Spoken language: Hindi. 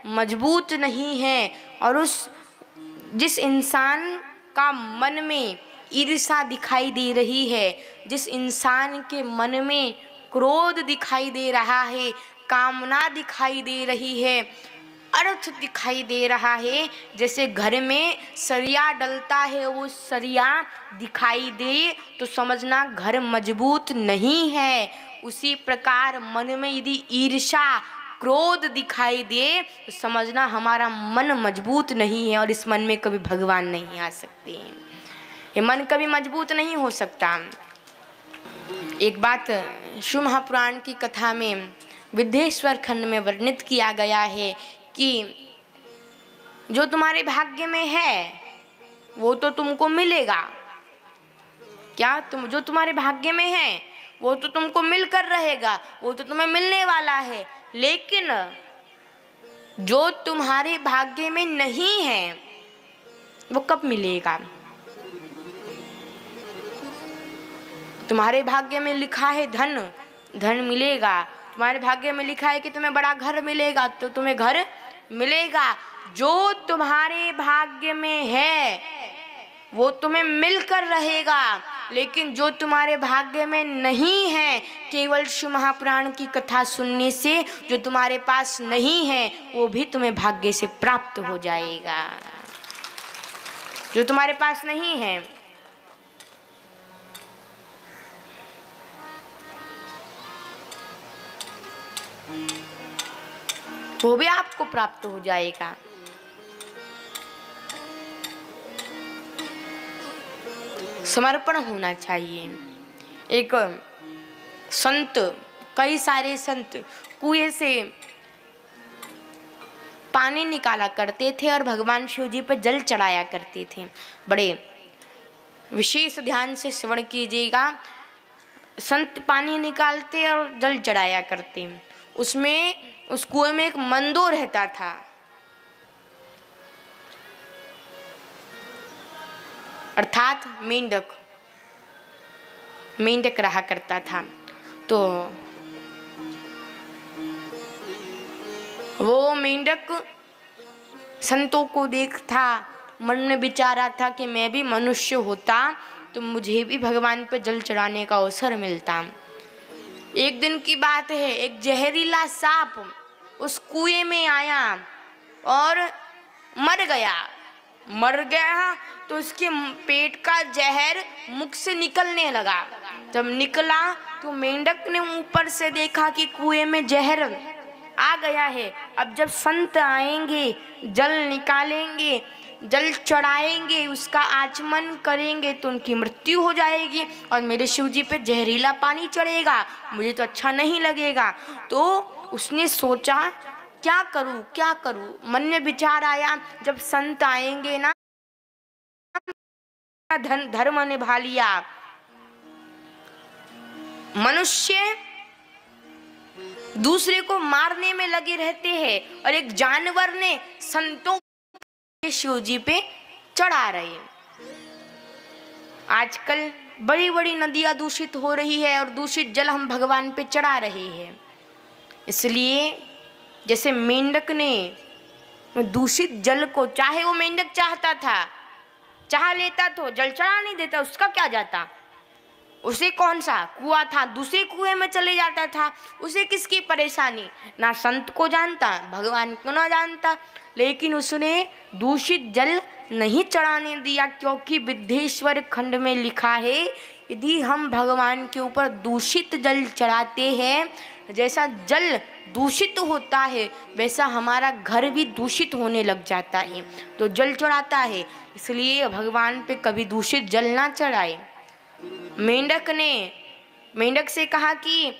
मजबूत नहीं है, और जिस इंसान का मन में ईर्ष्या दिखाई दे रही है, जिस इंसान के मन में क्रोध दिखाई दे रहा है, कामना दिखाई दे रही है, अर्थ दिखाई दे रहा है, जैसे घर में सरिया डलता है वो सरिया दिखाई दे तो समझना घर मजबूत नहीं है। उसी प्रकार मन में यदि ईर्ष्या क्रोध दिखाई दे तो समझना हमारा मन मजबूत नहीं है, और इस मन में कभी भगवान नहीं आ सकते। ये मन कभी मजबूत नहीं हो सकता। एक बात शिव महापुराण की कथा में विद्येश्वर खंड में वर्णित किया गया है कि जो तुम्हारे भाग्य में है वो तो तुमको मिलेगा। क्या जो तुम्हारे भाग्य में है वो तो तुमको मिलकर रहेगा, वो तो तुम्हें मिलने वाला है। लेकिन जो तुम्हारे भाग्य में नहीं है वो कब मिलेगा? तुम्हारे भाग्य में लिखा है धन, धन मिलेगा। तुम्हारे भाग्य में लिखा है कि तुम्हें बड़ा घर मिलेगा, तो तुम्हें घर मिलेगा। जो तुम्हारे भाग्य में है वो तुम्हें मिलकर रहेगा, लेकिन जो तुम्हारे भाग्य में नहीं है, केवल शिव महापुराण की कथा सुनने से जो तुम्हारे पास नहीं है वो भी तुम्हें भाग्य से प्राप्त हो जाएगा। जो तुम्हारे पास नहीं है वो भी आपको प्राप्त हो जाएगा। समर्पण होना चाहिए। एक संत, कई सारे संत कुएं से पानी निकाला करते थे और भगवान शिव जी पर जल चढ़ाया करते थे। बड़े विशेष ध्यान से श्रवण कीजिएगा। संत पानी निकालते और जल चढ़ाया करते। उसमें उस कुएं में एक मंदो रहता था। अर्थात मेंढक, मेंढक रहा करता था। तो वो मेंढक संतों को देखता, मन में विचारा था कि मैं भी मनुष्य होता तो मुझे भी भगवान पे जल चढ़ाने का अवसर मिलता। एक दिन की बात है, एक जहरीला सांप उस कुएं में आया और मर गया। मर गया तो उसके पेट का जहर मुख से निकलने लगा। जब निकला तो मेंढक ने ऊपर से देखा कि कुएं में जहर आ गया है। अब जब संत आएंगे, जल निकालेंगे, जल चढ़ाएंगे, उसका आचमन करेंगे तो उनकी मृत्यु हो जाएगी और मेरे शिव जी पे जहरीला पानी चढ़ेगा, मुझे तो अच्छा नहीं लगेगा। तो उसने सोचा क्या करूं क्या करूं। मन में विचार आया जब संत आएंगे ना, धर्म निभा लिया। मनुष्य दूसरे को मारने में लगे रहते हैं और एक जानवर ने संतों शिव जी पे चढ़ा रहे। आजकल बड़ी बड़ी नदियां दूषित हो रही है और दूषित जल हम भगवान पे चढ़ा रहे हैं। इसलिए जैसे मेंढक ने दूषित जल को, चाहे वो मेंढक चाहता था, चाह लेता तो जल चढ़ा नहीं देता, उसका क्या जाता। उसे कौन सा कुआं था, दूसरे कुएं में चले जाता था, उसे किसकी परेशानी। ना संत को जानता, भगवान को ना जानता, लेकिन उसने दूषित जल नहीं चढ़ाने दिया, क्योंकि विद्येश्वर खंड में लिखा है यदि हम भगवान के ऊपर दूषित जल चढ़ाते हैं, जैसा जल दूषित होता है वैसा हमारा घर भी दूषित होने लग जाता है। तो जल चढ़ाता है, इसलिए भगवान पे कभी दूषित जल ना चढ़ाए। मेंढक से कहा कि